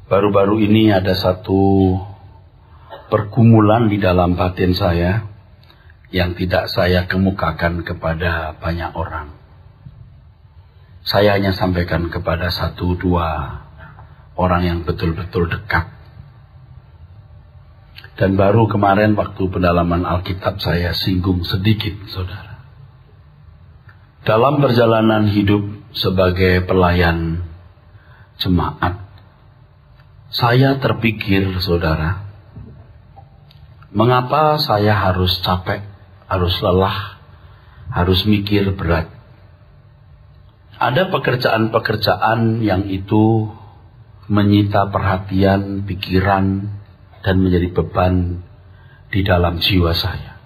Baru-baru ini ada satu pergumulan di dalam batin saya yang tidak saya kemukakan kepada banyak orang. Saya hanya sampaikan kepada 1-2 orang yang betul-betul dekat. Dan baru kemarin waktu pendalaman Alkitab saya singgung sedikit, saudara. Dalam perjalanan hidup sebagai pelayan jemaat, saya terpikir, saudara, mengapa saya harus capek, harus lelah, harus mikir berat. Ada pekerjaan-pekerjaan yang itu menyita perhatian, pikiran, dan menjadi beban di dalam jiwa saya.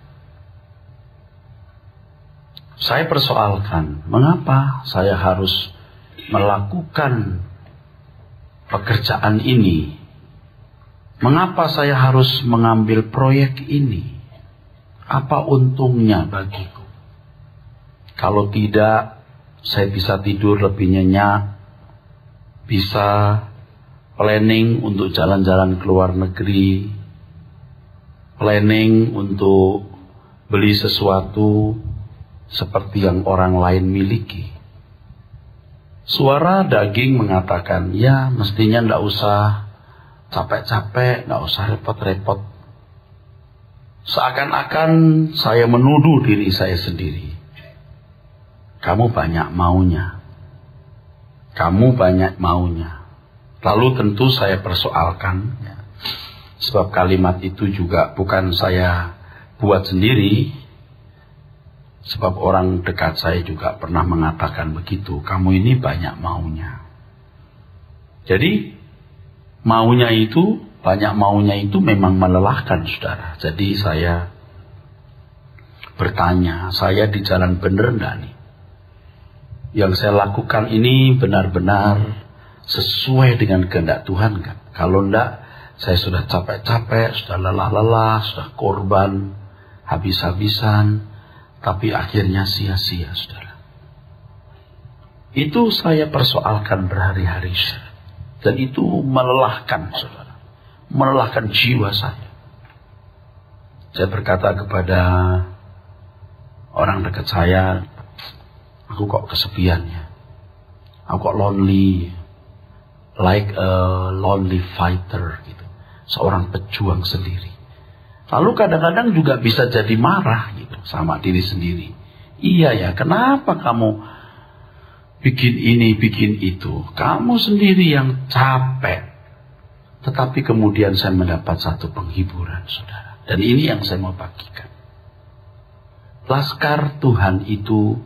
Saya persoalkan, mengapa saya harus melakukan pekerjaan ini? Mengapa saya harus mengambil proyek ini? Apa untungnya bagiku? Kalau tidak, saya bisa tidur lebih nyenyak, bisa planning untuk jalan-jalan ke luar negeri, planning untuk beli sesuatu seperti yang orang lain miliki. Suara daging mengatakan, ya mestinya tidak usah capek-capek, tidak usah repot-repot. Seakan-akan saya menuduh diri saya sendiri. Kamu banyak maunya. Kamu banyak maunya. Lalu tentu saya persoalkan, ya, sebab kalimat itu juga bukan saya buat sendiri. Sebab orang dekat saya juga pernah mengatakan begitu. Kamu ini banyak maunya. Jadi banyak maunya itu memang melelahkan, saudara. Jadi saya bertanya, saya di jalan benar enggak nih? Yang saya lakukan ini benar-benar sesuai dengan kehendak Tuhan kan? Kalau enggak, saya sudah capek-capek, sudah lelah-lelah, sudah korban habis-habisan, tapi akhirnya sia-sia, saudara. Itu saya persoalkan berhari-hari, dan itu melelahkan, saudara. Melelahkan jiwa saya. Saya berkata kepada orang dekat saya, aku kok kesepian ya. Aku kok lonely, like a lonely fighter gitu. Seorang pejuang sendiri. Lalu kadang-kadang juga bisa jadi marah gitu sama diri sendiri. Iya ya, kenapa kamu bikin ini, bikin itu? Kamu sendiri yang capek. Tetapi kemudian saya mendapat satu penghiburan, saudara. Dan ini yang saya mau bagikan. Laskar Tuhan itu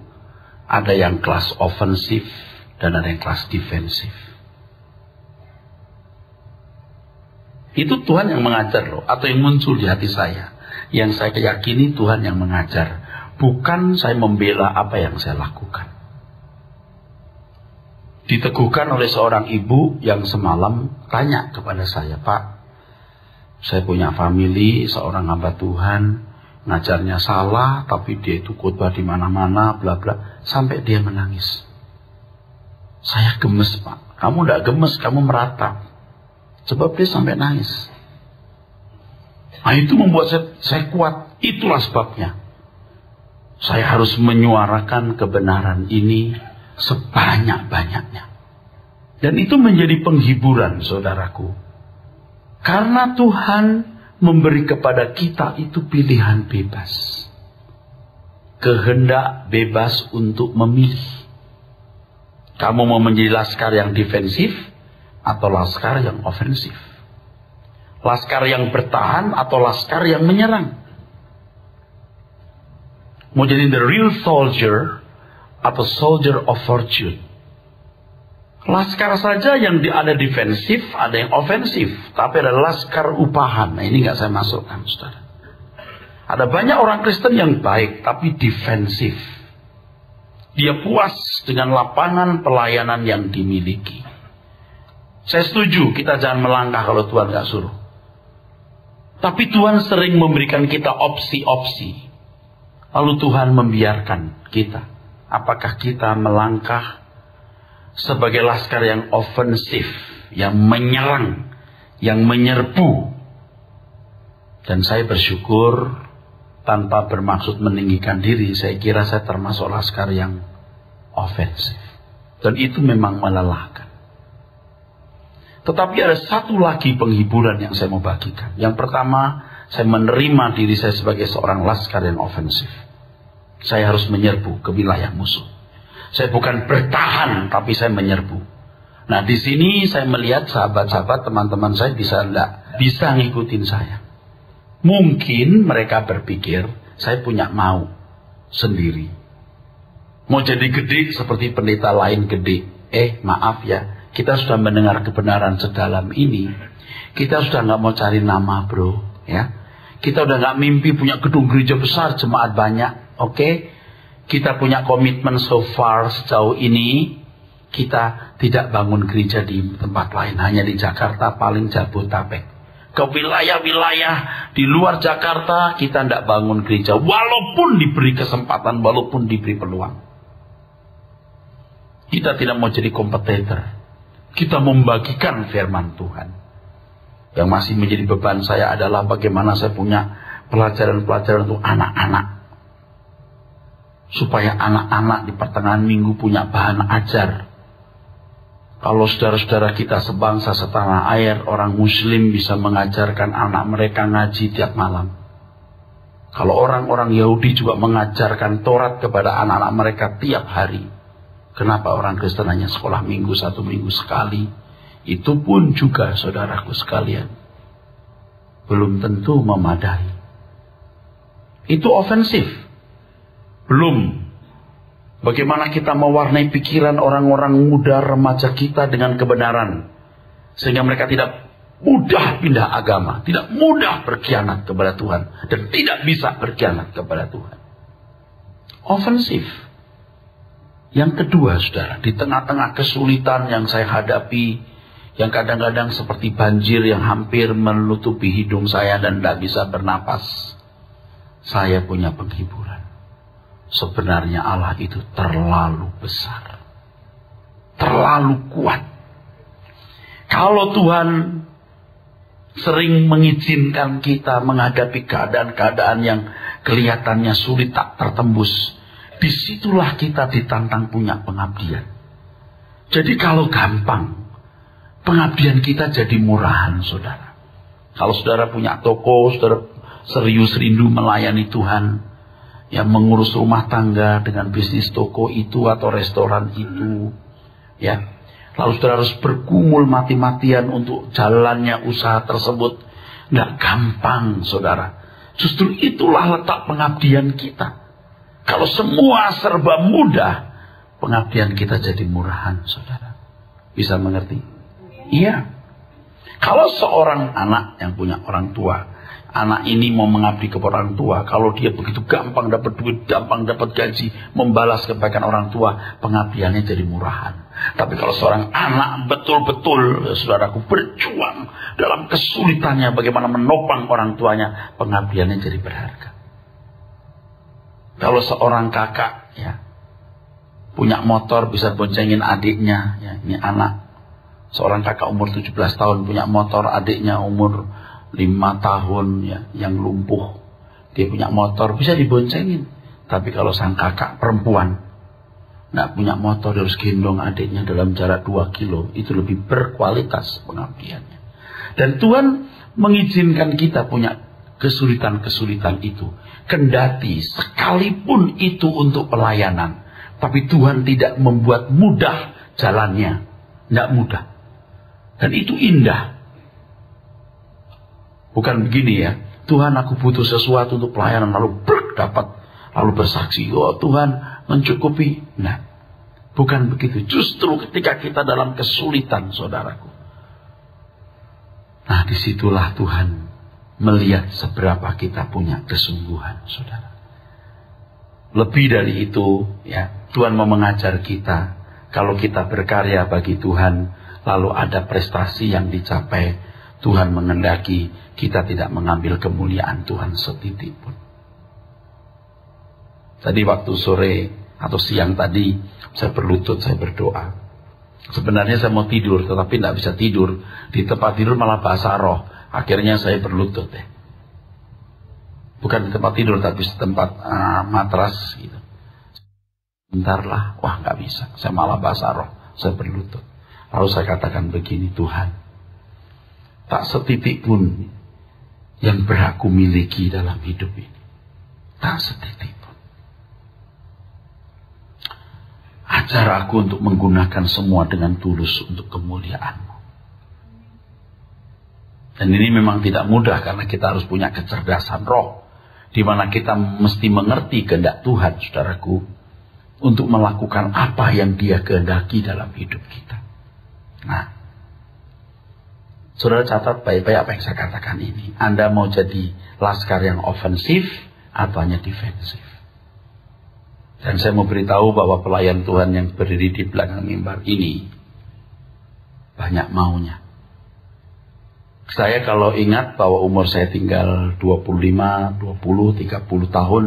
ada yang kelas ofensif dan ada yang kelas defensif. Itu Tuhan yang mengajar loh, atau yang muncul di hati saya. Yang saya yakini Tuhan yang mengajar. Bukan saya membela apa yang saya lakukan. Diteguhkan oleh seorang ibu yang semalam tanya kepada saya, Pak, saya punya family, seorang hamba Tuhan, ngajarnya salah, tapi dia itu khotbah di mana-mana, bla bla, sampai dia menangis. Saya gemes, Pak. Kamu tidak gemes, kamu meratap. Sebab dia sampai nangis. Nah, itu membuat saya kuat. Itulah sebabnya saya harus menyuarakan kebenaran ini sebanyak-banyaknya. Dan itu menjadi penghiburan, saudaraku. Karena Tuhan memberi kepada kita itu pilihan bebas. Kehendak bebas untuk memilih. Kamu mau menjadi laskar yang defensif atau laskar yang ofensif? Laskar yang bertahan atau laskar yang menyerang? Mau jadi the real soldier atau soldier of fortune? Laskar saja yang ada defensif, ada yang ofensif. Tapi ada laskar upahan. Nah, ini nggak saya masukkan, saudara. Ada banyak orang Kristen yang baik, tapi defensif. Dia puas dengan lapangan pelayanan yang dimiliki. Saya setuju, kita jangan melangkah kalau Tuhan nggak suruh. Tapi Tuhan sering memberikan kita opsi-opsi. Lalu Tuhan membiarkan kita. Apakah kita melangkah sebagai laskar yang ofensif, yang menyerang, yang menyerbu. Dan saya bersyukur tanpa bermaksud meninggikan diri, saya kira saya termasuk laskar yang ofensif. Dan itu memang melelahkan. Tetapi ada satu lagi penghiburan yang saya mau bagikan. Yang pertama, saya menerima diri saya sebagai seorang laskar yang ofensif. Saya harus menyerbu ke wilayah musuh. Saya bukan bertahan, tapi saya menyerbu. Nah, di sini saya melihat sahabat-sahabat, teman-teman saya bisa ngikutin saya. Mungkin mereka berpikir, saya punya mau sendiri. Mau jadi gede seperti pendeta lain gede. Maaf ya, kita sudah mendengar kebenaran sedalam ini. Kita sudah nggak mau cari nama, bro. Ya, kita udah nggak mimpi punya gedung gereja besar, jemaat banyak. Oke, kita punya komitmen so far sejauh ini. Kita tidak bangun gereja di tempat lain, hanya di Jakarta, paling Jabodetabek. Ke wilayah-wilayah di luar Jakarta kita tidak bangun gereja. Walaupun diberi kesempatan, walaupun diberi peluang. Kita tidak mau jadi kompetitor. Kita membagikan firman Tuhan. Yang masih menjadi beban saya adalah bagaimana saya punya pelajaran-pelajaran untuk anak-anak. Supaya anak-anak di pertengahan minggu punya bahan ajar. Kalau saudara-saudara kita sebangsa setanah air, orang muslim bisa mengajarkan anak mereka ngaji tiap malam. Kalau orang-orang Yahudi juga mengajarkan Taurat kepada anak-anak mereka tiap hari. Kenapa orang Kristen hanya sekolah minggu 1 minggu sekali? Itu pun juga saudaraku sekalian, belum tentu memadai. Itu ofensif. Belum. Bagaimana kita mewarnai pikiran orang-orang muda remaja kita dengan kebenaran. Sehingga mereka tidak mudah pindah agama. Tidak mudah berkhianat kepada Tuhan. Dan tidak bisa berkhianat kepada Tuhan. Ofensif. Yang kedua, saudara. Di tengah-tengah kesulitan yang saya hadapi. Yang kadang-kadang seperti banjir yang hampir menutupi hidung saya dan tidak bisa bernapas. Saya punya penghiburan. Sebenarnya Allah itu terlalu besar. Terlalu kuat. Kalau Tuhan sering mengizinkan kita menghadapi keadaan-keadaan yang kelihatannya sulit tak tertembus, disitulah kita ditantang punya pengabdian. Jadi kalau gampang, pengabdian kita jadi murahan, saudara. Kalau saudara punya toko, saudara serius rindu melayani Tuhan, yang mengurus rumah tangga dengan bisnis toko itu atau restoran itu, ya. Lalu saudara harus bergumul mati-matian untuk jalannya usaha tersebut. Nggak gampang, saudara. Justru itulah letak pengabdian kita. Kalau semua serba mudah, pengabdian kita jadi murahan, saudara. Bisa mengerti? Iya. Kalau seorang anak yang punya orang tua, anak ini mau mengabdi kepada orang tua. Kalau dia begitu gampang dapat duit, gampang dapat gaji, membalas kebaikan orang tua, pengabdiannya jadi murahan. Tapi kalau seorang anak betul-betul, saudaraku, berjuang dalam kesulitannya, bagaimana menopang orang tuanya, pengabdiannya jadi berharga. Kalau seorang kakak, ya, punya motor, bisa boncengin adiknya, ya, ini anak. Seorang kakak umur 17 tahun punya motor, adiknya umur 5 tahun, ya, yang lumpuh. Dia punya motor, bisa diboncengin. Tapi kalau sang kakak perempuan nggak punya motor, dia harus gendong adiknya dalam jarak 2 kilo. Itu lebih berkualitas pengabdiannya. Dan Tuhan mengizinkan kita punya kesulitan-kesulitan itu. Kendati sekalipun itu untuk pelayanan, tapi Tuhan tidak membuat mudah jalannya. Nggak mudah. Dan itu indah. Bukan begini ya, Tuhan aku butuh sesuatu untuk pelayanan, lalu dapat, lalu bersaksi, oh Tuhan mencukupi. Nah, bukan begitu. Justru ketika kita dalam kesulitan, saudaraku, nah disitulah Tuhan melihat seberapa kita punya kesungguhan, saudara. Lebih dari itu, ya, Tuhan mau mengajar kita, kalau kita berkarya bagi Tuhan, lalu ada prestasi yang dicapai, Tuhan mengendaki kita tidak mengambil kemuliaan Tuhan setitik pun. Tadi waktu sore atau siang tadi, saya berlutut, saya berdoa. Sebenarnya saya mau tidur, tetapi tidak bisa tidur. Di tempat tidur malah bahasa roh. Akhirnya saya berlutut ya. Bukan di tempat tidur, tapi di tempat matras gitu. Bentarlah, wah nggak bisa. Saya malah bahasa roh, saya berlutut. Lalu saya katakan begini, Tuhan, tak setitik pun yang berhak ku miliki dalam hidup ini. Tak setitik pun. Ajar aku untuk menggunakan semua dengan tulus untuk kemuliaan-Mu. Dan ini memang tidak mudah karena kita harus punya kecerdasan roh. Di mana kita mesti mengerti kehendak Tuhan, saudaraku. Untuk melakukan apa yang Dia kehendaki dalam hidup kita. Nah, saudara catat baik-baik apa yang saya katakan ini. Anda mau jadi laskar yang ofensif atau hanya defensif. Dan saya mau beritahu bahwa pelayan Tuhan yang berdiri di belakang mimbar ini banyak maunya. Saya kalau ingat bahwa umur saya tinggal 25, 20, 30 tahun.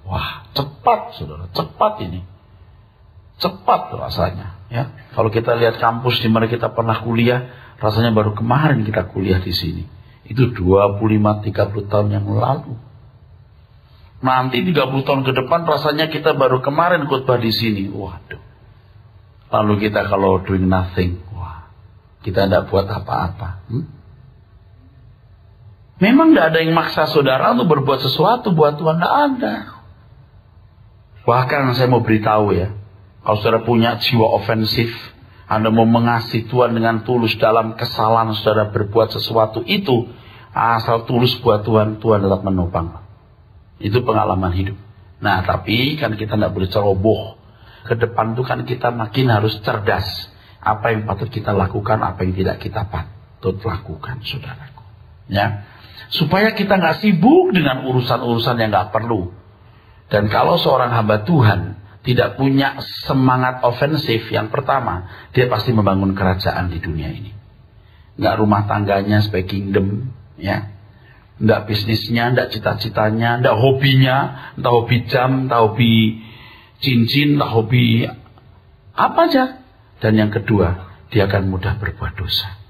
Wah, cepat saudara, cepat ini. Cepat rasanya. Ya, kalau kita lihat kampus di mana kita pernah kuliah, rasanya baru kemarin kita kuliah di sini. Itu 25-30 tahun yang lalu. Nanti 30 tahun ke depan rasanya kita baru kemarin khotbah di sini. Waduh. Lalu kita kalau doing nothing, wah, kita tidak buat apa-apa. Memang tidak ada yang maksa saudara untuk berbuat sesuatu buat Tuhan, tidak ada. Bahkan saya mau beritahu ya, kalau saudara punya jiwa ofensif, Anda mau mengasihi Tuhan dengan tulus dalam kesalahan saudara berbuat sesuatu itu, asal tulus buat Tuhan, Tuhan tetap menopang. Itu pengalaman hidup. Nah, tapi kan kita tidak boleh ceroboh. Ke depan itu kan kita makin harus cerdas. Apa yang patut kita lakukan, apa yang tidak kita patut lakukan, saudaraku. Ya, supaya kita nggak sibuk dengan urusan-urusan yang nggak perlu. Dan kalau seorang hamba Tuhan tidak punya semangat ofensif, yang pertama, dia pasti membangun kerajaan di dunia ini. Nggak rumah tangganya sebagai kingdom, ya. Nggak bisnisnya, nggak cita-citanya, nggak hobinya, entah hobi jam, entah hobi cincin, entah hobi apa aja. Dan yang kedua, dia akan mudah berbuat dosa.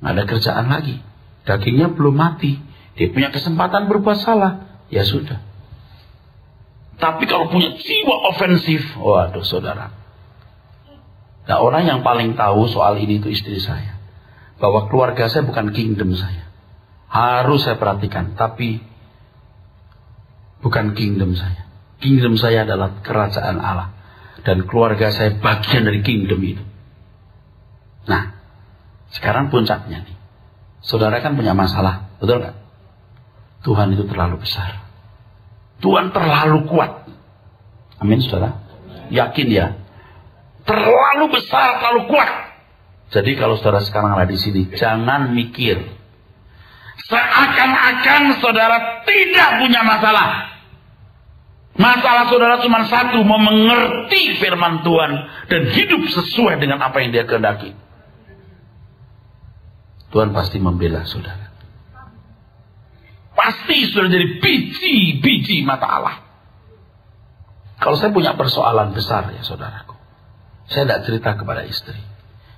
Nggak ada kerjaan lagi. Dagingnya belum mati. Dia punya kesempatan berbuat salah. Ya sudah. Tapi kalau punya jiwa ofensif, waduh saudara. Nah, orang yang paling tahu soal ini itu istri saya. Bahwa keluarga saya bukan kingdom saya. Harus saya perhatikan, tapi bukan kingdom saya. Kingdom saya adalah kerajaan Allah. Dan keluarga saya bagian dari kingdom itu. Nah, sekarang puncaknya nih. Saudara kan punya masalah, betul nggak? Tuhan itu terlalu besar. Tuhan terlalu kuat. Amin, saudara. Yakin ya? Terlalu besar, terlalu kuat. Jadi kalau saudara sekarang ada di sini, jangan mikir seakan-akan saudara tidak punya masalah. Masalah saudara cuma satu, mau mengerti firman Tuhan dan hidup sesuai dengan apa yang Dia kehendaki. Tuhan pasti membela saudara. Pasti sudah jadi biji mata Allah. Kalau saya punya persoalan besar ya saudaraku, saya tidak cerita kepada istri.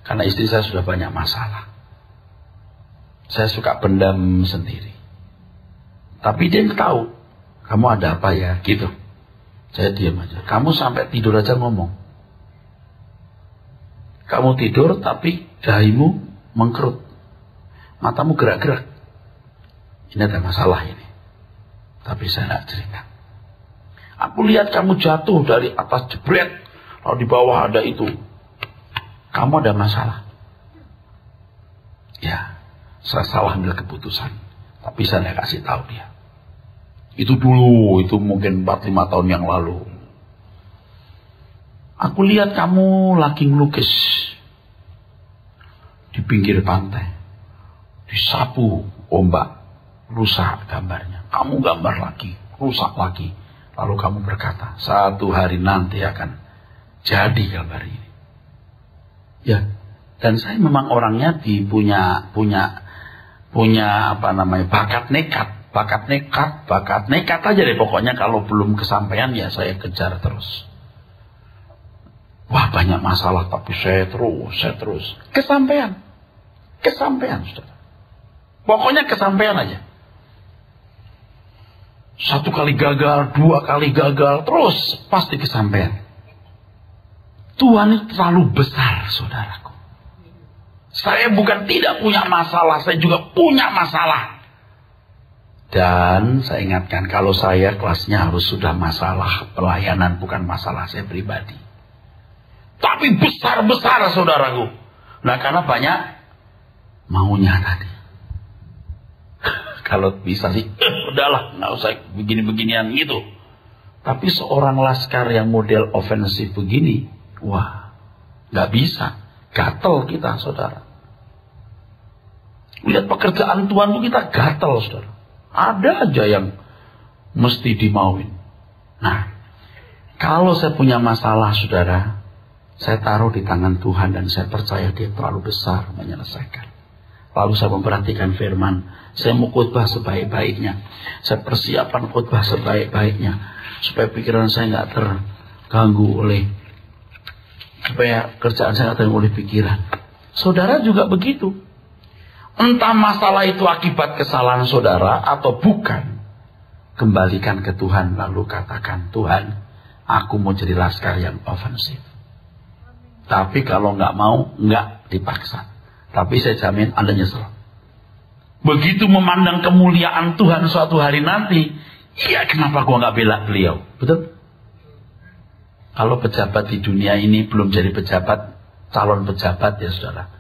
Karena istri saya sudah banyak masalah. Saya suka pendam sendiri. Tapi dia tahu, kamu ada apa ya gitu. Saya diam aja. Kamu sampai tidur aja ngomong. Kamu tidur tapi dahimu mengkerut. Matamu gerak-gerak. Ini ada masalah ini. Tapi saya tidak cerita. Aku lihat kamu jatuh dari atas jebret. Lalu di bawah ada itu. Kamu ada masalah. Ya, saya salah ambil keputusan. Tapi saya tidak kasih tahu dia. Itu dulu, itu mungkin 4-5 tahun yang lalu. Aku lihat kamu lagi ngelukis di pinggir pantai. Disapu ombak, rusak gambarnya. Kamu gambar lagi, rusak lagi. Lalu kamu berkata, satu hari nanti akan jadi gambar ini. Ya, dan saya memang orangnya punya apa namanya, bakat nekat aja deh pokoknya. Kalau belum kesampaian ya saya kejar terus. Wah, banyak masalah, tapi saya terus. Kesampaian, saudara. Pokoknya kesampaian aja. 1 kali gagal, 2 kali gagal, terus pasti kesampaian. Tuhan itu terlalu besar, saudaraku. Saya bukan tidak punya masalah, saya juga punya masalah. Dan saya ingatkan, kalau saya kelasnya harus sudah masalah pelayanan, bukan masalah saya pribadi. Tapi besar-besar, saudaraku. Nah, karena banyak maunya tadi. Kalau bisa sih, udahlah, nggak usah begini-beginian gitu. Tapi seorang laskar yang model ofensif begini, wah, nggak bisa. Gatel kita, saudara. Lihat pekerjaan Tuhan itu kita gatel, saudara. Ada aja yang mesti dimauin. Nah, kalau saya punya masalah, saudara, saya taruh di tangan Tuhan dan saya percaya Dia terlalu besar menyelesaikan. Lalu saya memperhatikan firman. Saya mau khotbah sebaik-baiknya. Saya persiapan khotbah sebaik-baiknya. Supaya pikiran saya nggak terganggu oleh, supaya kerjaan saya nggak terganggu oleh pikiran. Saudara juga begitu. Entah masalah itu akibat kesalahan saudara atau bukan. Kembalikan ke Tuhan lalu katakan, Tuhan, aku mau jadi laskar yang ofensif. Tapi kalau nggak mau, nggak dipaksa. Tapi saya jamin Anda nyesel. Begitu memandang kemuliaan Tuhan suatu hari nanti, iya kenapa gua nggak bela beliau? Betul? Kalau pejabat di dunia ini belum jadi pejabat, calon pejabat ya saudara,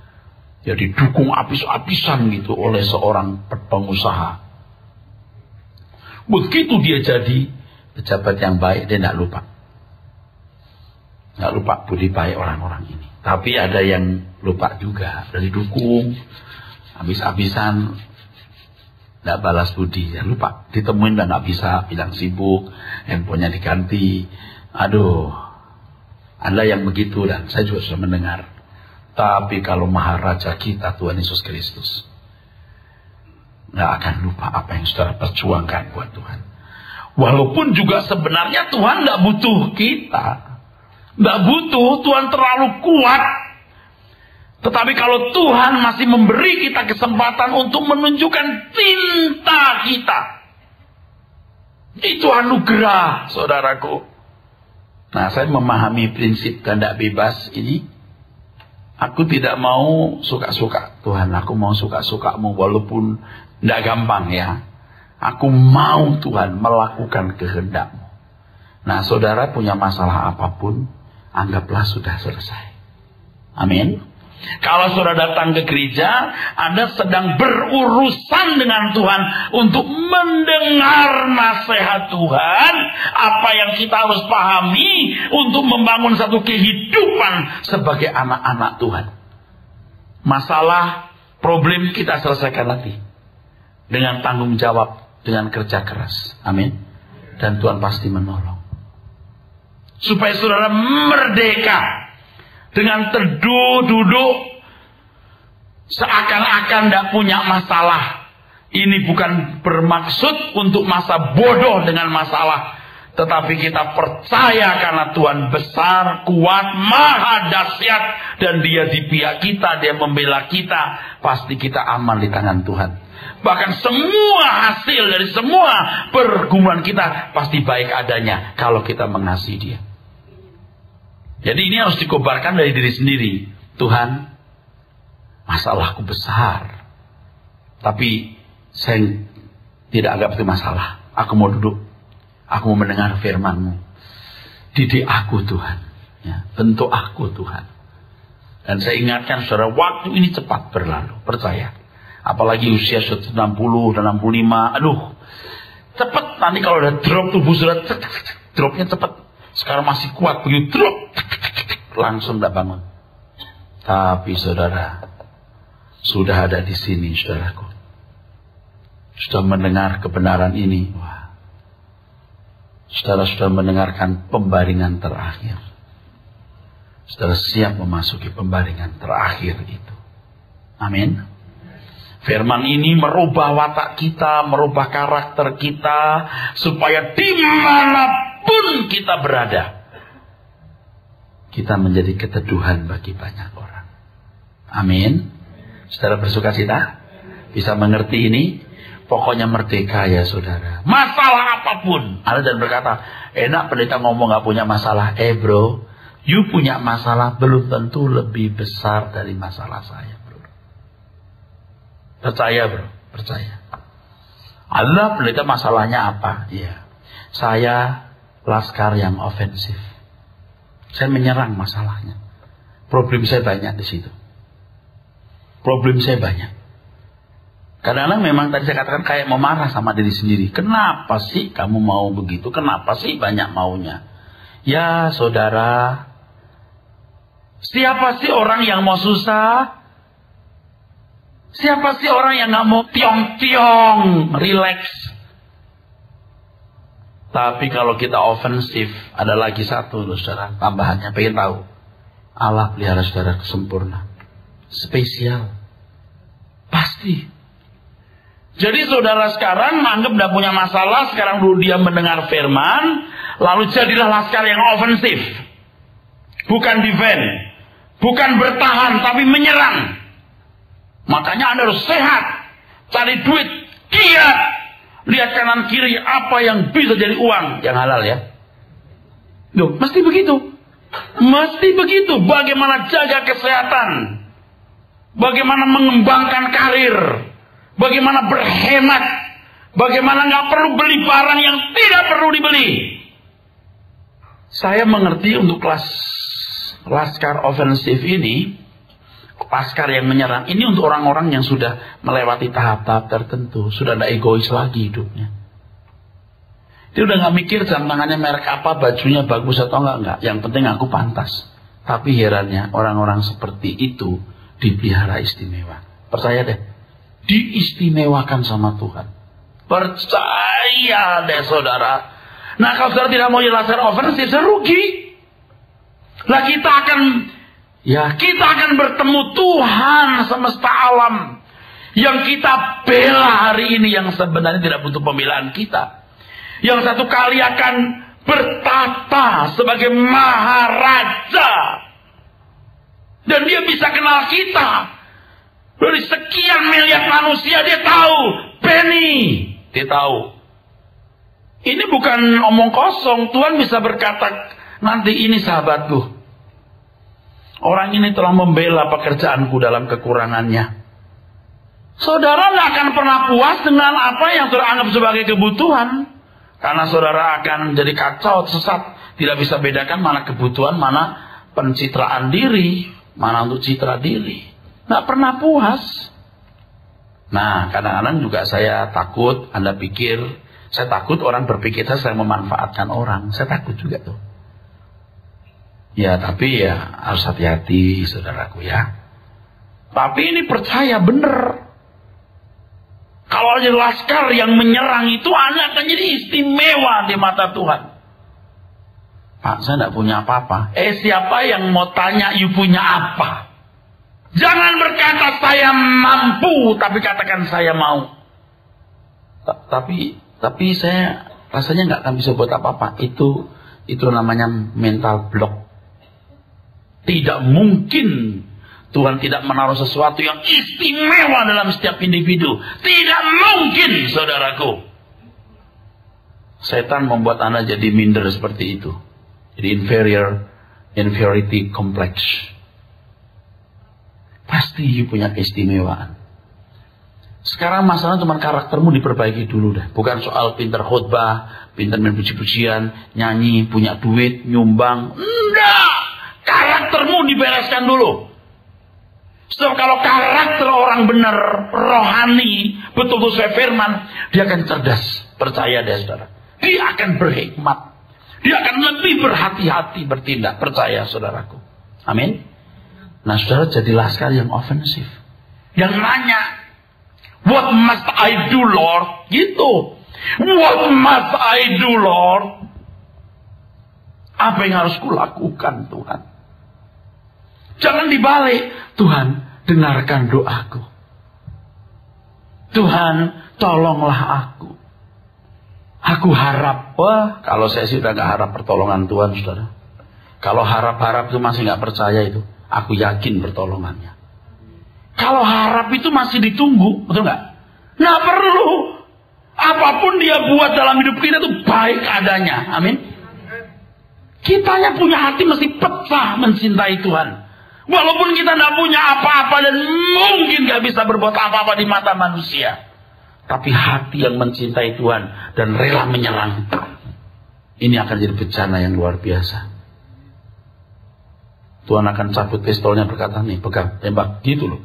ya didukung habis-habisan gitu oleh seorang pengusaha. Begitu dia jadi pejabat yang baik, dia tidak lupa. Nggak lupa budi baik orang-orang ini. Tapi ada yang lupa juga. Dari dukung, habis-habisan, tidak balas budi. Ya lupa. Ditemuin dan nggak bisa, bilang sibuk, handphonenya diganti. Aduh, Anda yang begitu dan saya juga sudah mendengar. Tapi kalau Maharaja kita, Tuhan Yesus Kristus, nggak akan lupa apa yang saudara perjuangkan buat Tuhan. Walaupun juga sebenarnya Tuhan nggak butuh kita. Nggak butuh, Tuhan terlalu kuat. Tetapi kalau Tuhan masih memberi kita kesempatan untuk menunjukkan cinta kita, itu anugerah, saudaraku. Nah, saya memahami prinsip kehendak bebas ini. Aku tidak mau suka-suka. Tuhan, aku mau suka-sukamu walaupun tidak gampang ya. Aku mau Tuhan melakukan kehendak-Mu. Nah, saudara punya masalah apapun, anggaplah sudah selesai. Amin. Kalau saudara datang ke gereja, Anda sedang berurusan dengan Tuhan untuk mendengar nasihat Tuhan, apa yang kita harus pahami untuk membangun satu kehidupan sebagai anak-anak Tuhan. Masalah, problem kita selesaikan nanti dengan tanggung jawab, dengan kerja keras. Amin. Dan Tuhan pasti menolong. Supaya saudara merdeka dengan teduh duduk seakan-akan tidak punya masalah. Ini bukan bermaksud untuk masa bodoh dengan masalah, tetapi kita percaya karena Tuhan besar, kuat, maha dahsyat, dan Dia di pihak kita, Dia membela kita. Pasti kita aman di tangan Tuhan. Bahkan semua hasil dari semua pergumulan kita pasti baik adanya kalau kita mengasihi Dia. Jadi ini harus dikobarkan dari diri sendiri. Tuhan, masalahku besar, tapi saya tidak anggap itu masalah. Aku mau duduk, aku mau mendengar firman-Mu. Didik aku Tuhan, ya, bentuk aku Tuhan. Dan saya ingatkan saudara, waktu ini cepat berlalu, percaya. Apalagi usia 60 dan 65, aduh, cepat. Nanti kalau udah drop tubuh saudara, dropnya cepat. Sekarang masih kuat, begitu drop, langsung tidak bangun. Tapi saudara, sudah ada di sini saudaraku. Sudah mendengar kebenaran ini. Wah. Saudara sudah mendengarkan pembaringan terakhir. Saudara siap memasuki pembaringan terakhir itu. Amin. Firman ini merubah watak kita, merubah karakter kita, supaya dimanapun kita berada, kita menjadi keteduhan bagi banyak orang. Amin. Saudara bersukacita? Bisa mengerti ini? Pokoknya merdeka ya saudara. Masalah apapun. Ada dan berkata, enak pendeta ngomong gak punya masalah. Bro, you punya masalah belum tentu lebih besar dari masalah saya bro. Percaya bro, percaya. Allah pendeta masalahnya apa? Iya. Saya laskar yang ofensif. Saya menyerang masalahnya. Problem saya banyak di situ. Problem saya banyak. Kadang-kadang memang tadi saya katakan kayak mau marah sama diri sendiri. Kenapa sih kamu mau begitu? Kenapa sih banyak maunya? Ya saudara, siapa sih orang yang mau susah? Siapa sih orang yang gak mau tiong-tiong, relax? Tapi kalau kita ofensif, ada lagi satu loh saudara, tambahannya, pengen tahu. Allah pelihara saudara sempurna. Spesial. Pasti. Jadi saudara sekarang anggap tidak punya masalah, sekarang dulu dia mendengar firman, lalu jadilah laskar yang ofensif. Bukan defend. Bukan bertahan, tapi menyerang. Makanya Anda harus sehat, cari duit, giat, lihat kanan kiri apa yang bisa jadi uang yang halal ya. Loh, mesti begitu. Mesti begitu. Bagaimana jaga kesehatan, bagaimana mengembangkan karir, bagaimana berhemat, bagaimana nggak perlu beli barang yang tidak perlu dibeli. Saya mengerti untuk kelas laskar ofensif ini. Laskar yang menyerang ini untuk orang-orang yang sudah melewati tahap-tahap tertentu, sudah tidak egois lagi hidupnya. Dia udah nggak mikir jam tangannya merek apa, bajunya bagus atau enggak. Yang penting aku pantas. Tapi herannya orang-orang seperti itu dipelihara istimewa. Percaya deh, diistimewakan sama Tuhan. Percaya deh saudara. Nah kalau saudara tidak mau laskar ofensif, serugi. Lah kita akan bertemu Tuhan semesta alam yang kita bela hari ini, yang sebenarnya tidak butuh pembelaan kita, yang satu kali akan bertata sebagai maharaja, dan dia bisa kenal kita. Dari sekian miliar manusia dia tahu Benny, dia tahu. Ini bukan omong kosong. Tuhan bisa berkata nanti, ini sahabatku, orang ini telah membela pekerjaanku dalam kekurangannya. Saudara tidak akan pernah puas dengan apa yang saudara anggap sebagai kebutuhan. Karena saudara akan jadi kacau, sesat. Tidak bisa bedakan mana kebutuhan, mana pencitraan diri, mana untuk citra diri. Tidak pernah puas. Nah, kadang-kadang juga saya takut, Anda pikir, saya takut orang berpikir saya memanfaatkan orang. Saya takut juga tuh. Ya, tapi ya harus hati-hati saudaraku ya. Tapi ini percaya benar. Kalau ada laskar yang menyerang itu, Anda akan jadi istimewa di mata Tuhan. Pak, saya tidak punya apa-apa. Siapa yang mau tanya you punya apa? Jangan berkata saya mampu, tapi katakan saya mau. Tapi saya rasanya nggak akan bisa buat apa-apa. Itu namanya mental block. Tidak mungkin Tuhan tidak menaruh sesuatu yang istimewa dalam setiap individu. Tidak mungkin, saudaraku. Setan membuat Anda jadi minder seperti itu. Jadi inferiority complex. Pasti punya keistimewaan. Sekarang masalah cuma karaktermu diperbaiki dulu dah. Bukan soal pintar khotbah, pintar main puji-pujian, nyanyi, punya duit, nyumbang. Enggak! Karaktermu dibereskan dulu. Sebab kalau karakter orang benar, rohani, betul-betul sesuai firman, dia akan cerdas. Percaya deh saudara. Dia akan berhikmat. Dia akan lebih berhati-hati bertindak. Percaya saudaraku. Amin. Nah saudara jadi laskar yang ofensif. Yang nanya, what must I do Lord? Gitu. What must I do Lord? Apa yang harus kulakukan Tuhan? Jangan dibalik. Tuhan, dengarkan doaku. Tuhan, tolonglah aku. Aku harap. Wah, kalau saya sih udah gak harap pertolongan Tuhan, saudara. Kalau harap-harap itu masih nggak percaya itu, aku yakin pertolongannya. Kalau harap itu masih ditunggu, betul nggak? Nggak perlu. Apapun dia buat dalam hidup kita itu baik adanya. Amin. Kitanya punya hati mesti pecah mencintai Tuhan. Walaupun kita nggak punya apa-apa dan mungkin nggak bisa berbuat apa-apa di mata manusia. Tapi hati yang mencintai Tuhan dan rela menyerang. Ini akan jadi bencana yang luar biasa. Tuhan akan cabut pistolnya, berkata, nih pegang, tembak, gitu loh.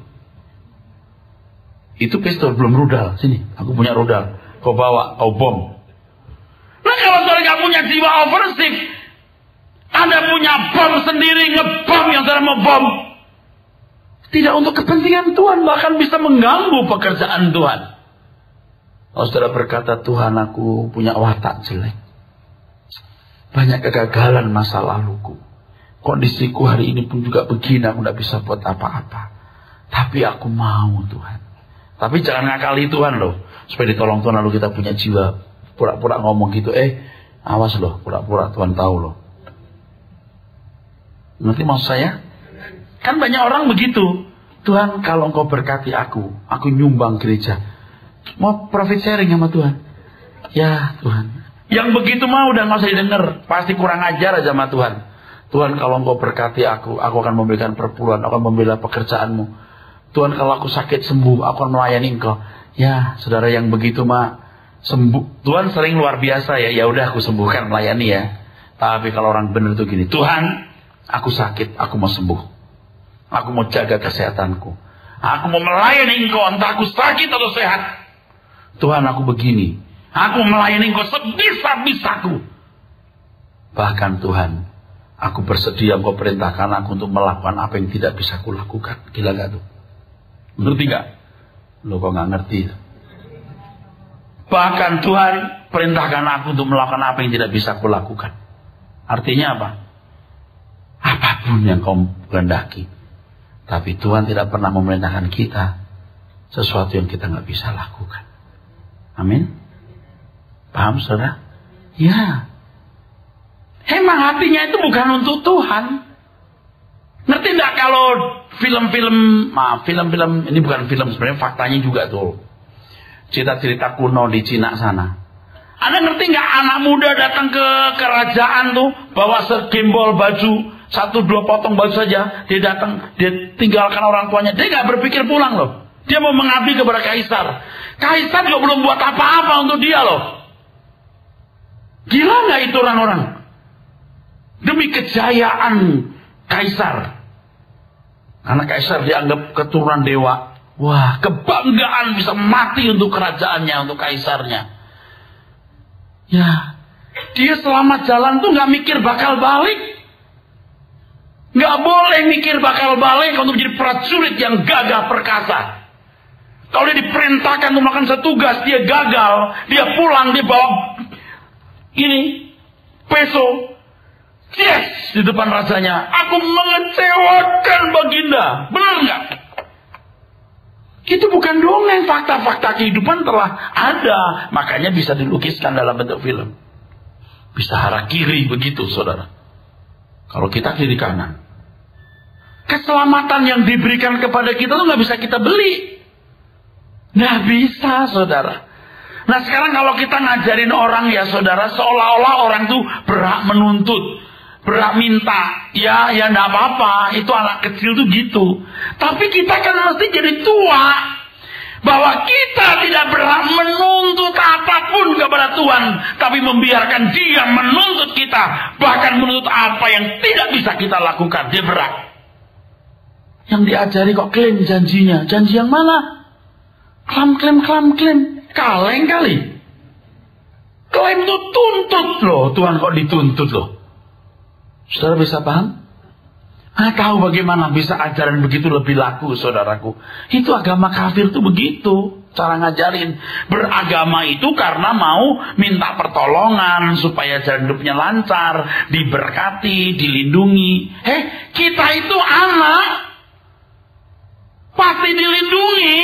Itu pistol belum rudal, sini, aku punya rudal. Kau bawa, kau bom. Nah kalau saudara nggak punya jiwa ofensif, Anda punya bom sendiri, ngebom yang saudara mau bom. Tidak untuk kepentingan Tuhan, bahkan bisa mengganggu pekerjaan Tuhan. Kalau saudara berkata, Tuhan aku punya watak jelek. Banyak kegagalan masa laluku. Kondisiku hari ini pun juga begini, aku tidak bisa buat apa-apa. Tapi aku mau Tuhan. Tapi jangan ngakali Tuhan loh. Supaya ditolong Tuhan lalu kita punya jiwa. Pura-pura ngomong gitu. Awas loh, pura-pura Tuhan tahu loh. Nanti maksud saya? Kan banyak orang begitu. Tuhan kalau engkau berkati aku nyumbang gereja. Mau profit sharing sama Tuhan. Ya Tuhan. Yang begitu mah udah gak usah didengar. Pasti kurang ajar aja sama Tuhan. Tuhan kalau engkau berkati aku akan memberikan perpuluhan, aku akan membela pekerjaanmu. Tuhan kalau aku sakit sembuh, aku akan melayani engkau. Ya, saudara yang begitu mah sembuh. Tuhan sering luar biasa ya. Ya udah aku sembuhkan, melayani ya. Tapi kalau orang benar itu gini, Tuhan, aku sakit, aku mau sembuh. Aku mau jaga kesehatanku. Aku mau melayani engkau, entah aku sakit atau sehat. Tuhan, aku begini. Aku melayani engkau sebisa-bisaku. Bahkan Tuhan, aku bersedia engkau perintahkan aku untuk melakukan apa yang tidak bisa aku lakukan. Gila gak tuh? Ngerti gak? Lo kok gak ngerti? Bahkan Tuhan perintahkan aku untuk melakukan apa yang tidak bisa aku lakukan. Artinya apa? Apapun yang kau kehendaki. Tapi Tuhan tidak pernah memerintahkan kita sesuatu yang kita gak bisa lakukan. Amin? Paham saudara? Ya. Emang hatinya itu bukan untuk Tuhan. Ngerti enggak kalau film-film ini bukan film sebenarnya, faktanya juga tuh. Cerita-cerita kuno di Cina sana. Anda ngerti enggak anak muda datang ke kerajaan tuh bawa segembol baju, 1-2 potong baju saja, dia datang, dia tinggalkan orang tuanya, dia enggak berpikir pulang loh. Dia mau mengabdi kepada kaisar. Kaisar juga belum buat apa-apa untuk dia loh. Gila enggak itu orang-orang? Demi kejayaan kaisar. Karena kaisar dianggap keturunan dewa. Wah, kebanggaan bisa mati untuk kerajaannya, untuk kaisarnya. Ya, dia selama jalan tuh gak mikir bakal balik. Gak boleh mikir bakal balik untuk jadi prajurit yang gagah perkasa. Kalau dia diperintahkan untuk melakukan setugas, dia gagal, dia pulang, dia bawa ini peso. Yes, di depan rajanya, aku mengecewakan Baginda. Benar nggak? Itu bukan dongeng, fakta-fakta kehidupan telah ada. Makanya bisa dilukiskan dalam bentuk film. Bisa arah kiri begitu, saudara. Kalau kita kiri kanan. Keselamatan yang diberikan kepada kita tuh nggak bisa kita beli. Nggak bisa, saudara. Nah sekarang kalau kita ngajarin orang ya saudara, seolah-olah orang tuh berhak menuntut. Berhak minta, ya enggak apa-apa, itu anak kecil tuh gitu. Tapi kita kan mesti jadi tua, bahwa kita tidak berhak menuntut apapun kepada Tuhan, tapi membiarkan Dia menuntut kita, bahkan menuntut apa yang tidak bisa kita lakukan. Dia berhak. Yang diajari kok klaim janjinya, janji yang mana? Klaim. Kaleng kali. Klaim itu tuntut loh, Tuhan kok dituntut loh. Saudara bisa paham? Tahu bagaimana bisa ajaran begitu lebih laku, saudaraku. Itu agama kafir tuh begitu. Cara ngajarin. Beragama itu karena mau minta pertolongan supaya jalan hidupnya lancar, diberkati, dilindungi. Kita itu anak. Pasti dilindungi.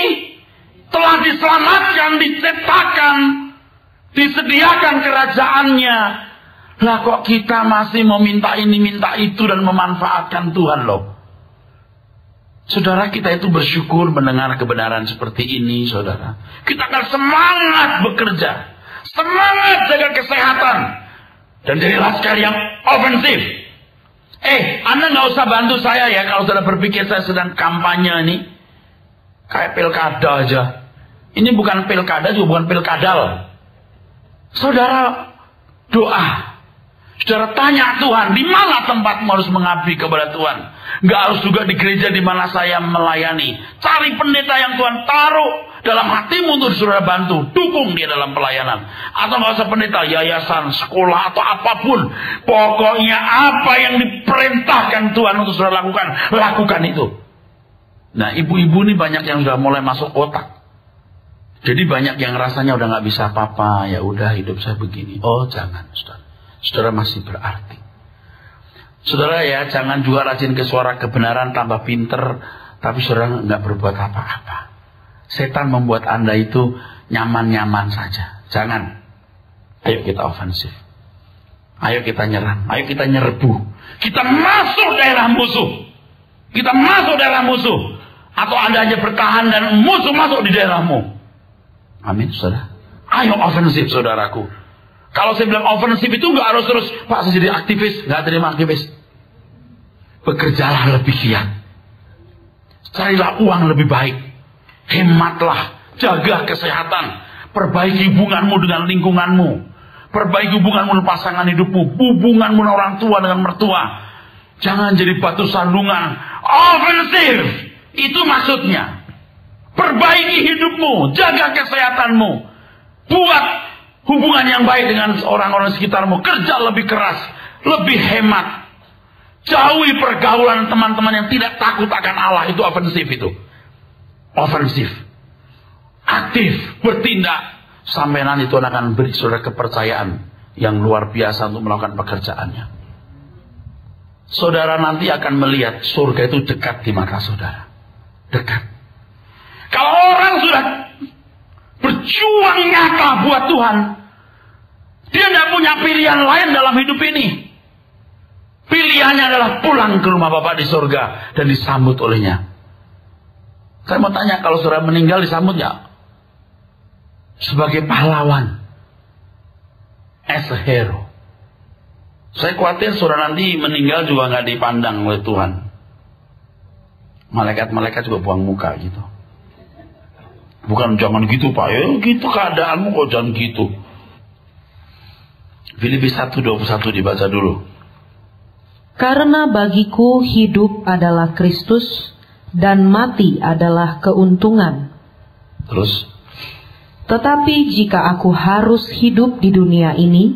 Telah diselamatkan, diciptakan, disediakan kerajaannya. Lah kok kita masih mau minta ini, minta itu dan memanfaatkan Tuhan loh. Saudara, kita itu bersyukur mendengar kebenaran seperti ini, saudara. Kita akan semangat bekerja. Semangat jaga kesehatan. Dan jadilah sekali yang ofensif. Anda nggak usah bantu saya ya kalau saudara berpikir saya sedang kampanye nih. Kayak pilkada aja. Ini bukan pilkada juga bukan pilkadal. Saudara doa. Saudara tanya Tuhan, di mana tempatmu harus mengabdi kepada Tuhan? Nggak harus juga di gereja di mana saya melayani. Cari pendeta yang Tuhan taruh dalam hatimu untuk saudara bantu. Dukung dia dalam pelayanan. Atau nggak usah pendeta, yayasan, sekolah, atau apapun. Pokoknya apa yang diperintahkan Tuhan untuk saudara lakukan, lakukan itu. Nah, ibu-ibu ini banyak yang sudah mulai masuk otak. Jadi banyak yang rasanya udah nggak bisa apa-apa. Ya udah, hidup saya begini. Oh jangan, saudara. Saudara masih berarti. Saudara ya, jangan juga rajin ke suara kebenaran tambah pinter, tapi saudara nggak berbuat apa-apa. Setan membuat Anda itu nyaman-nyaman saja. Jangan. Ayo kita ofensif. Ayo kita nyerang. Ayo kita nyerbu. Kita masuk daerah musuh. Kita masuk daerah musuh. Atau Anda hanya bertahan dan musuh masuk di daerahmu. Amin, saudara. Ayo ofensif, saudaraku. Kalau saya bilang ofensif itu nggak harus terus, Pak saya jadi aktivis, nggak terima aktivis. Bekerjalah lebih giat. Carilah uang lebih baik. Hematlah, jaga kesehatan. Perbaiki hubunganmu dengan lingkunganmu. Perbaiki hubunganmu dengan pasangan hidupmu. Hubunganmu dengan orang tua dengan mertua. Jangan jadi batu sandungan. Ofensif, itu maksudnya. Perbaiki hidupmu, jaga kesehatanmu. Buat hubungan yang baik dengan orang-orang sekitarmu. Kerja lebih keras. Lebih hemat. Jauhi pergaulan teman-teman yang tidak takut akan Allah. Itu ofensif itu. Ofensif. Aktif. Bertindak. Sampai nanti Tuhan akan beri saudara kepercayaan yang luar biasa untuk melakukan pekerjaannya. Saudara nanti akan melihat surga itu dekat di mata saudara. Dekat. Kalau orang sudah berjuang nyata buat Tuhan, dia tidak punya pilihan lain dalam hidup ini. Pilihannya adalah pulang ke rumah Bapa di surga dan disambut olehnya. Saya mau tanya, kalau saudara meninggal disambut nggak? Sebagai pahlawan, as a hero. Saya khawatir saudara nanti meninggal juga nggak dipandang oleh Tuhan. Malaikat-malaikat juga buang muka gitu. Bukan jangan gitu Pak, ya gitu keadaanmu kok jangan gitu. Filipi 1:21 dibaca dulu. Karena bagiku hidup adalah Kristus dan mati adalah keuntungan. Terus? Tetapi jika aku harus hidup di dunia ini,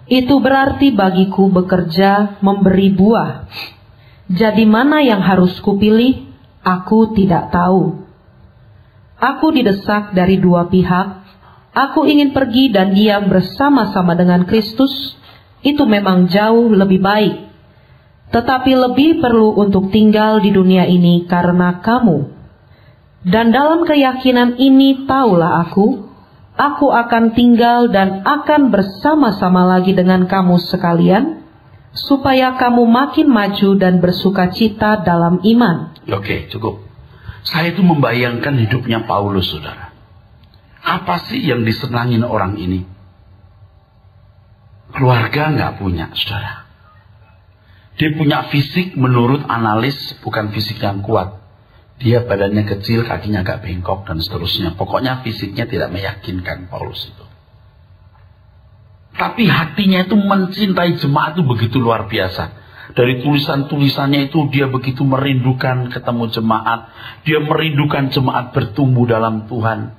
itu berarti bagiku bekerja memberi buah. Jadi mana yang harus kupilih, aku tidak tahu. Aku didesak dari dua pihak. Aku ingin pergi dan diam bersama-sama dengan Kristus. Itu memang jauh lebih baik. Tetapi lebih perlu untuk tinggal di dunia ini karena kamu. Dan dalam keyakinan ini taulah aku akan tinggal dan akan bersama-sama lagi dengan kamu sekalian, supaya kamu makin maju dan bersuka cita dalam iman. Oke, cukup. Saya itu membayangkan hidupnya Paulus, saudara. Apa sih yang disenangin orang ini? Keluarga nggak punya, saudara. Dia punya fisik menurut analis bukan fisik yang kuat. Dia badannya kecil, kakinya agak bengkok dan seterusnya. Pokoknya fisiknya tidak meyakinkan Paulus itu. Tapi hatinya itu mencintai jemaat itu begitu luar biasa. Dari tulisan-tulisannya itu dia begitu merindukan ketemu jemaat. Dia merindukan jemaat bertumbuh dalam Tuhan.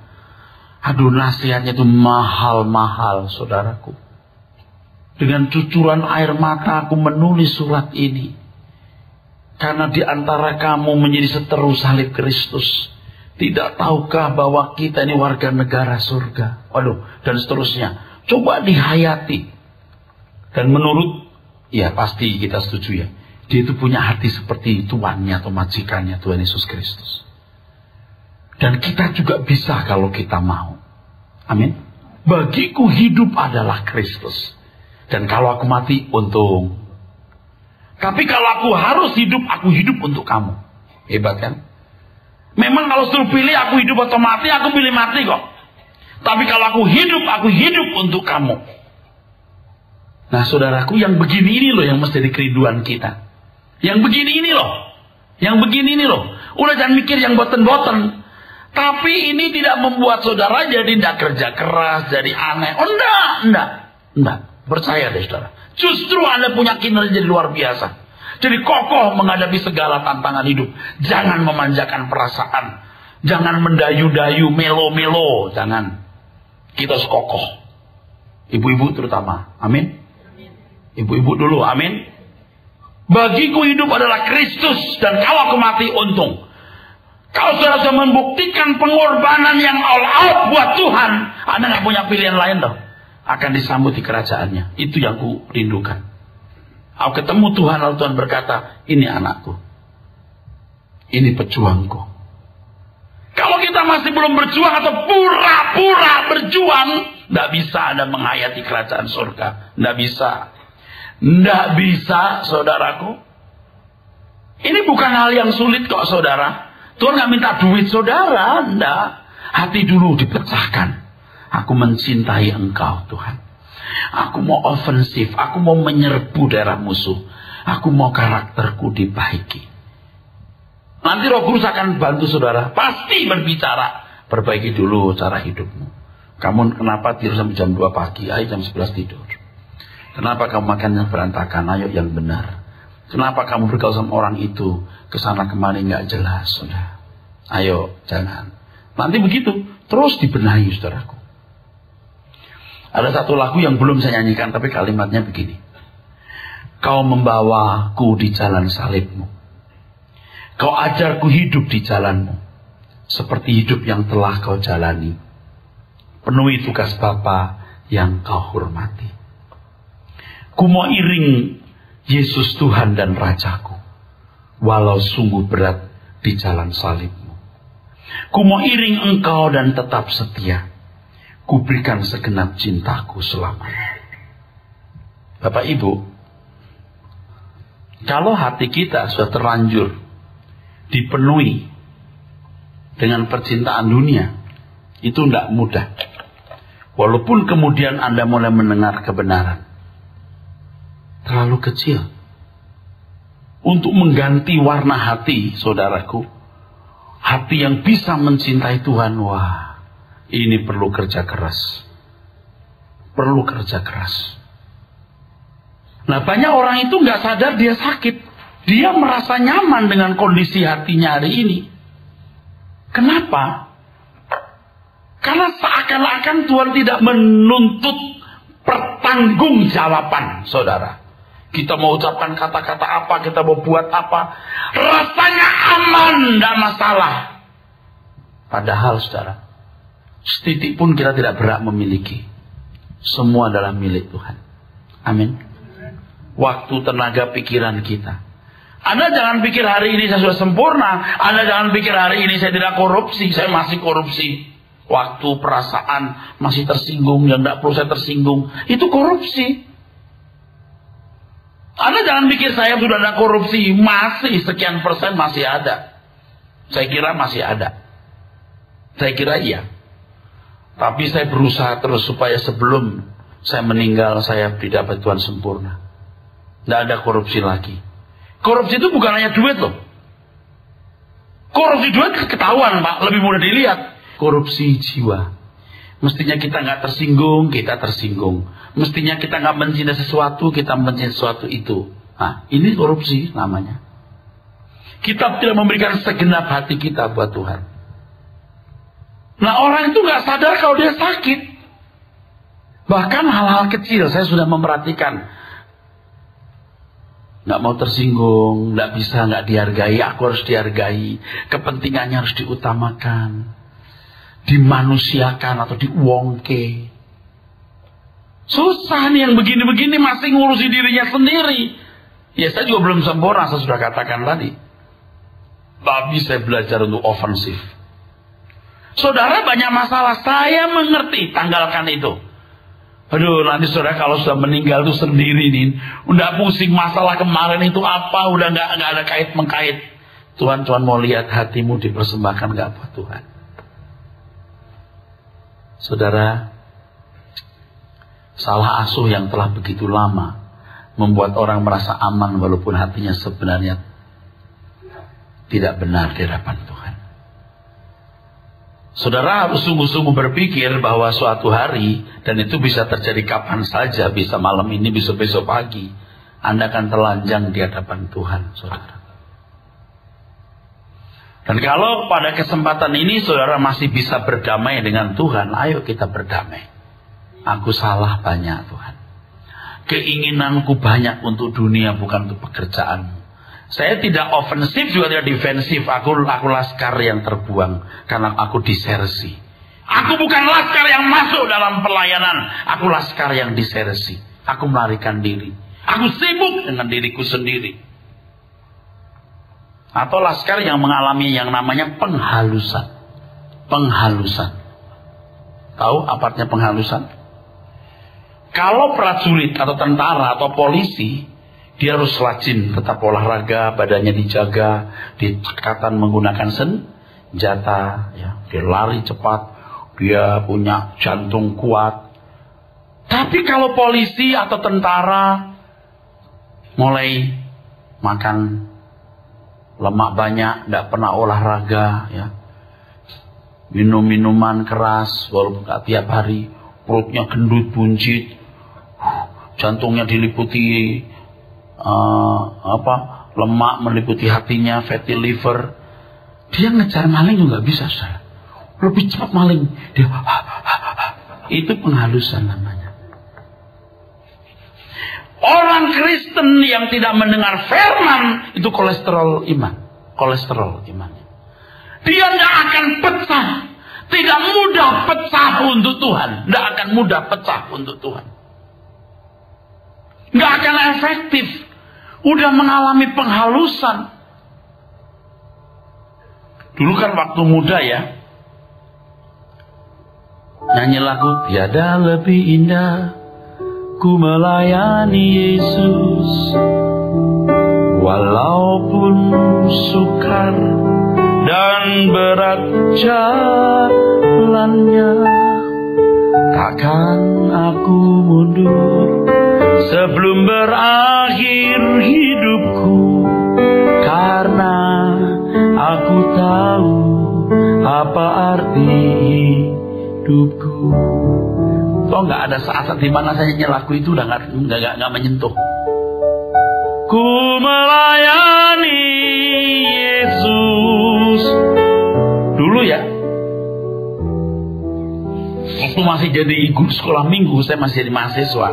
Aduh, nasihatnya itu mahal-mahal, saudaraku. Dengan cucuran air mata aku menulis surat ini. Karena di antara kamu menjadi seteru salib Kristus. Tidak tahukah bahwa kita ini warga negara surga? Waduh, dan seterusnya. Coba dihayati. Dan menurut, ya pasti kita setuju ya. Dia itu punya hati seperti tuannya atau majikannya Tuhan Yesus Kristus. Dan kita juga bisa kalau kita mau. Amin. Bagiku hidup adalah Kristus. Dan kalau aku mati, untung. Tapi kalau aku harus hidup, aku hidup untuk kamu. Hebat kan? Memang kalau suruh pilih aku hidup atau mati, aku pilih mati kok. Tapi kalau aku hidup untuk kamu. Nah saudaraku, yang begini ini loh yang mesti jadi kerinduan kita. Yang begini ini loh. Udah jangan mikir yang boten-boten. Tapi ini tidak membuat saudara jadi tidak kerja keras, jadi aneh. Oh enggak. Percaya deh saudara. Justru Anda punya kinerja luar biasa. Jadi kokoh menghadapi segala tantangan hidup. Jangan memanjakan perasaan. Jangan mendayu-dayu, melo-melo. Jangan. Kita harus kokoh. Ibu-ibu terutama. Amin. Ibu-ibu dulu. Amin. Bagiku hidup adalah Kristus. Dan kalau aku mati, untung. Kalau saudara sudah membuktikan pengorbanan yang all out buat Tuhan, Anda nggak punya pilihan lain loh. Akan disambut di kerajaannya. Itu yang ku rindukan. Aku ketemu Tuhan, lalu Tuhan berkata, ini anakku. Ini pejuangku. Kalau kita masih belum berjuang atau pura-pura berjuang, tidak bisa Anda menghayati kerajaan surga. Tidak bisa. Tidak bisa, saudaraku. Ini bukan hal yang sulit kok, saudara. Tuhan nggak minta duit saudara. Tidak. Hati dulu dipecahkan. Aku mencintai engkau Tuhan. Aku mau ofensif. Aku mau menyerbu daerah musuh. Aku mau karakterku dibaiki. Nanti Roh Kudus akan bantu saudara. Pasti berbicara. Perbaiki dulu cara hidupmu. Kamu kenapa tidur sampai jam 2 pagi? Ayo jam 11 tidur. Kenapa kamu makannya berantakan? Ayo yang benar. Kenapa kamu bergaul sama orang itu? Kesana kemari gak jelas. Saudara. Ayo jangan. Nanti begitu. Terus dibenahi saudaraku. Ada satu lagu yang belum saya nyanyikan, tapi kalimatnya begini. Kau membawaku di jalan salibmu. Kau ajarku hidup di jalanmu. Seperti hidup yang telah kau jalani. Penuhi tugas Bapa yang kau hormati. Ku mau iring Yesus Tuhan dan Rajaku. Walau sungguh berat di jalan salibmu. Ku mau iring engkau dan tetap setia. Kuberikan segenap cintaku selamanya. Bapak Ibu, kalau hati kita sudah terlanjur dipenuhi dengan percintaan dunia, itu tidak mudah. Walaupun kemudian Anda mulai mendengar kebenaran, terlalu kecil untuk mengganti warna hati, saudaraku. Hati yang bisa mencintai Tuhan, wah. Ini perlu kerja keras. Perlu kerja keras. Nah banyak orang itu nggak sadar dia sakit. Dia merasa nyaman dengan kondisi hatinya hari ini. Kenapa? Karena seakan-akan Tuhan tidak menuntut pertanggungjawaban, saudara. Kita mau ucapkan kata-kata apa, kita mau buat apa, rasanya aman, tidak masalah. Padahal, saudara, setitik pun kita tidak berhak memiliki. Semua adalah milik Tuhan. Amin. Waktu, tenaga, pikiran kita. Anda jangan pikir hari ini saya sudah sempurna. Anda jangan pikir hari ini saya tidak korupsi. Saya masih korupsi. Waktu, perasaan masih tersinggung yang tidak perlu saya tersinggung. Itu korupsi. Anda jangan pikir saya sudah ada korupsi. Masih sekian persen masih ada. Saya kira masih ada. Saya kira iya. Tapi saya berusaha terus supaya sebelum saya meninggal saya didapat Tuhan sempurna. Tidak ada korupsi lagi. Korupsi itu bukan hanya duit loh. Korupsi duit ketahuan Pak, lebih mudah dilihat. Korupsi jiwa. Mestinya kita nggak tersinggung, kita tersinggung. Mestinya kita nggak mencintai sesuatu, kita mencintai sesuatu itu. Nah, ini korupsi namanya. Kita tidak memberikan segenap hati kita buat Tuhan. Nah orang itu nggak sadar kalau dia sakit. Bahkan hal-hal kecil saya sudah memperhatikan. Nggak mau tersinggung, nggak bisa, nggak dihargai. Aku harus dihargai. Kepentingannya harus diutamakan, dimanusiakan atau diuongke. Susah nih yang begini-begini masih ngurusi dirinya sendiri. Ya saya juga belum sempurna, saya sudah katakan tadi. Tapi saya belajar untuk ofensif. Saudara banyak masalah, saya mengerti, tanggalkan itu. Aduh, nanti saudara kalau sudah meninggal tuh sendiri nih, udah pusing masalah kemarin itu apa, udah nggak ada kait mengkait. Tuhan cuma mau lihat hatimu dipersembahkan nggak buat Tuhan. Saudara, salah asuh yang telah begitu lama membuat orang merasa aman walaupun hatinya sebenarnya tidak benar di hadapan Tuhan. Saudara harus sungguh-sungguh berpikir bahwa suatu hari, dan itu bisa terjadi kapan saja, bisa malam ini, bisa besok pagi, Anda akan telanjang di hadapan Tuhan, saudara. Dan kalau pada kesempatan ini saudara masih bisa berdamai dengan Tuhan, ayo kita berdamai. Aku salah banyak, Tuhan. Keinginanku banyak untuk dunia, bukan untuk pekerjaanmu. Saya tidak ofensif juga tidak defensif. Aku laskar yang terbuang karena aku disersi. Aku bukan laskar yang masuk dalam pelayanan. Aku laskar yang disersi. Aku melarikan diri. Aku sibuk dengan diriku sendiri. Atau laskar yang mengalami yang namanya penghalusan. Penghalusan. Tahu apa artinya penghalusan? Kalau prajurit atau tentara atau polisi, dia harus rajin, tetap olahraga, badannya dijaga, dikatan menggunakan senjata, ya. Dia lari cepat, dia punya jantung kuat. Tapi kalau polisi atau tentara mulai makan lemak banyak, tidak pernah olahraga, ya, minum minuman keras, walaupun tiap hari, perutnya gendut buncit, jantungnya diliputi lemak meliputi hatinya, fatty liver. Dia ngejar maling juga bisa, saudara. Lebih cepat maling. Dia itu penghalusan namanya. Orang Kristen yang tidak mendengar firman itu kolesterol iman. Kolesterol imannya. Dia tidak akan pecah. Tidak mudah pecah untuk Tuhan. Tidak akan mudah pecah untuk Tuhan. Tidak akan efektif. Udah mengalami penghalusan. Dulu kan waktu muda ya, nyanyi lagu tiada lebih indah ku melayani Yesus, walaupun sukar dan berat jalannya, takkan aku mundur sebelum berakhir hidupku, karena aku tahu apa arti hidupku. Kok nggak ada saat-saat di mana saya nyanyi lagu itu udah nggak menyentuh. Ku melayani Yesus. Dulu ya, waktu masih jadi guru sekolah minggu, saya masih jadi mahasiswa.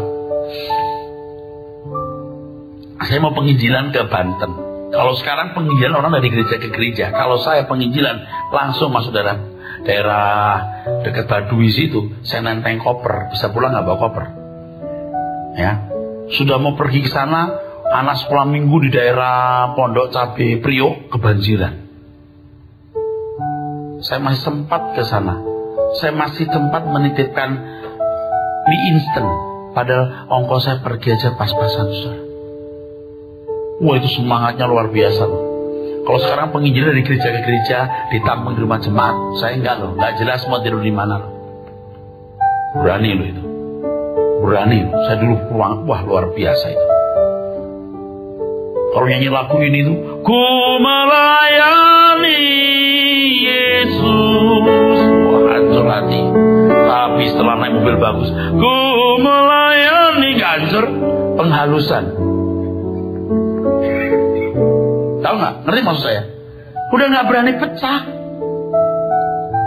Saya mau penginjilan ke Banten. Kalau sekarang penginjilan orang dari gereja ke gereja. Kalau saya penginjilan langsung masuk daerah dekat Baduy situ. Saya nenteng koper. Bisa pulang nggak bawa koper? Ya. Sudah mau pergi ke sana, anak sekolah minggu di daerah Pondok Cabe Priok kebanjiran. Saya masih sempat ke sana. Saya masih sempat menitipkan mie instan. Padahal ongkos saya pergi aja pas-pasan, saudara. Wah, itu semangatnya luar biasa loh. Kalau sekarang penginjilan dari gereja ke gereja, ditampung di rumah jemaat, saya enggak loh, enggak jelas mau tidur di mana loh. Berani loh itu. Berani loh. Saya dulu pulang, wah luar biasa itu. Kalau nyanyi lagu ini tuh, ku melayani Yesus. Wah, hancur hati. Tapi setelah naik mobil bagus, ku melayani, gak hancur, penghalusan. Tahu nggak? Ngerti maksud saya? Udah nggak berani pecah.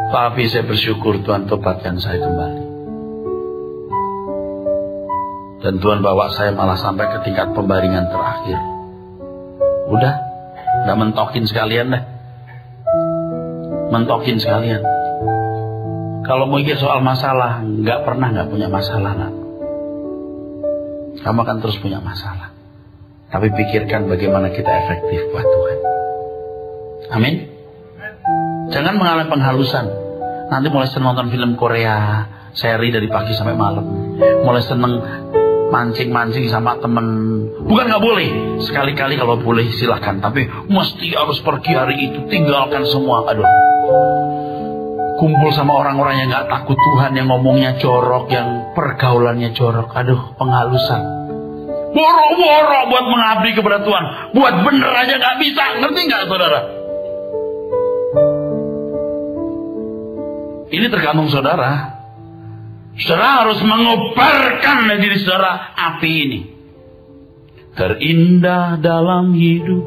Tapi saya bersyukur Tuhan tobatkan saya kembali. Dan Tuhan bawa saya malah sampai ke tingkat pembaringan terakhir. Udah, nggak mentokin sekalian deh. Mentokin sekalian. Kalau mau mikir soal masalah, nggak pernah nggak punya masalah, nak. Kamu akan terus punya masalah. Tapi pikirkan bagaimana kita efektif buat Tuhan. Amin. Jangan mengalami penghalusan. Nanti mulai nonton film Korea, seri dari pagi sampai malam. mulai seneng mancing-mancing sama temen. Bukan nggak boleh, sekali-kali kalau boleh silakan, tapi mesti harus pergi hari itu, tinggalkan semua. Aduh, kumpul sama orang-orang yang nggak takut Tuhan, yang ngomongnya jorok, yang pergaulannya jorok. Aduh, penghalusan. Boro-boro buat mengabdi kepada Tuhan, buat bener aja nggak bisa. Ngerti nggak, saudara? Ini tergantung saudara. Saudara harus mengobarkan diri saudara api ini. Terindah dalam hidup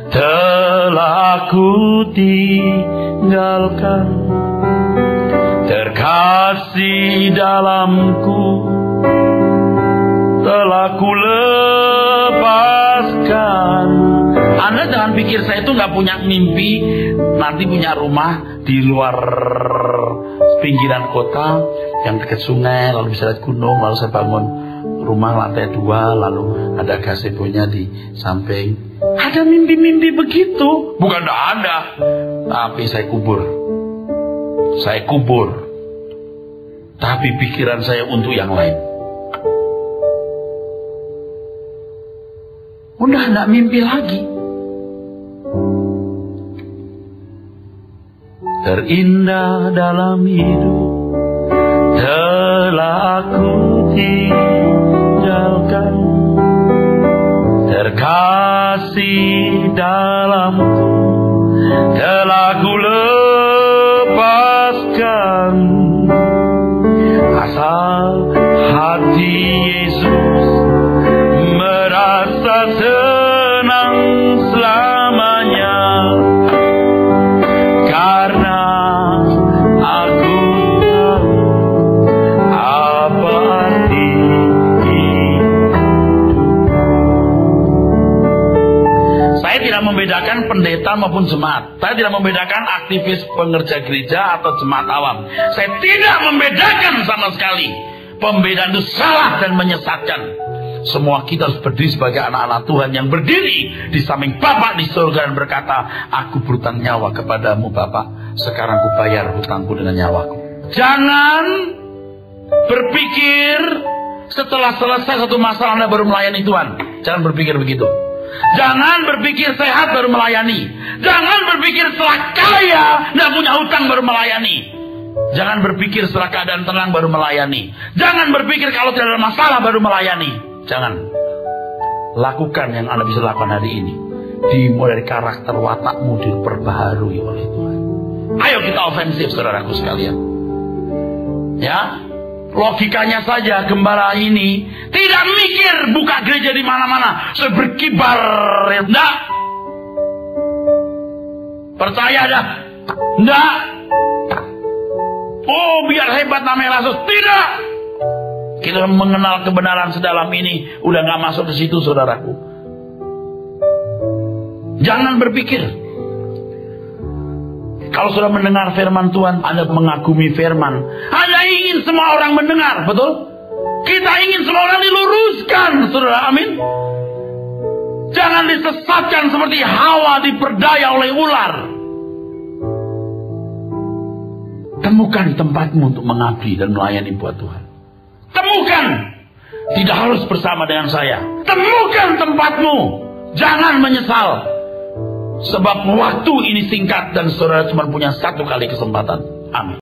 telah ku tinggalkan, terkasih dalamku telah ku lepaskan. Anda jangan pikir saya itu nggak punya mimpi nanti punya rumah di luar pinggiran kota yang dekat sungai, lalu bisa lihat gunung, lalu saya bangun rumah lantai 2, lalu ada gazebo-nya di samping. Ada mimpi-mimpi begitu? Bukan tidak ada, tapi saya kubur. Tapi pikiran saya untuk yang lain. Udah tidak mimpi lagi. Terindah dalam hidup telah aku tinggalkan, terkasih dalamku telah ku lepaskan. Asal hati Yesus merasa senang selamanya, karena aku tahu apa arti hidup. Saya tidak membedakan pendeta maupun jemaat. Saya tidak membedakan aktivis pengerja gereja atau jemaat awam. Saya tidak membedakan sama sekali. Pembedaan itu salah dan menyesatkan. Semua kita harus berdiri sebagai anak-anak Tuhan yang berdiri di samping Bapa di surga dan berkata, aku berhutang nyawa kepadamu Bapa, sekarang ku bayar hutangku dengan nyawaku. Jangan berpikir setelah selesai satu masalah Anda baru melayani Tuhan. Jangan berpikir begitu. Jangan berpikir sehat baru melayani. Jangan berpikir setelah kaya tidak punya hutang baru melayani. Jangan berpikir setelah keadaan tenang baru melayani. Jangan berpikir kalau tidak ada masalah baru melayani. Jangan. Lakukan yang Anda bisa lakukan hari ini. Dimulai dari karakter watakmu diperbaharui oleh Tuhan. Ayo kita ofensif, saudaraku sekalian. Ya, logikanya saja gembala ini tidak mikir buka gereja di mana-mana, berkibar, enggak. Percaya dah, enggak. Oh, biar hebat namanya Rasul, tidak. Kita mengenal kebenaran sedalam ini, udah nggak masuk ke situ, saudaraku. Jangan berpikir. Kalau sudah mendengar firman Tuhan, Anda mengagumi firman. Anda ingin semua orang mendengar, betul? Kita ingin semua orang diluruskan, saudara, amin. Jangan disesatkan seperti Hawa diperdaya oleh ular. Temukan tempatmu untuk mengabdi dan melayani buat Tuhan. Temukan. Tidak harus bersama dengan saya. Temukan tempatmu. Jangan menyesal. Sebab waktu ini singkat dan saudara cuma punya satu kali kesempatan. Amin.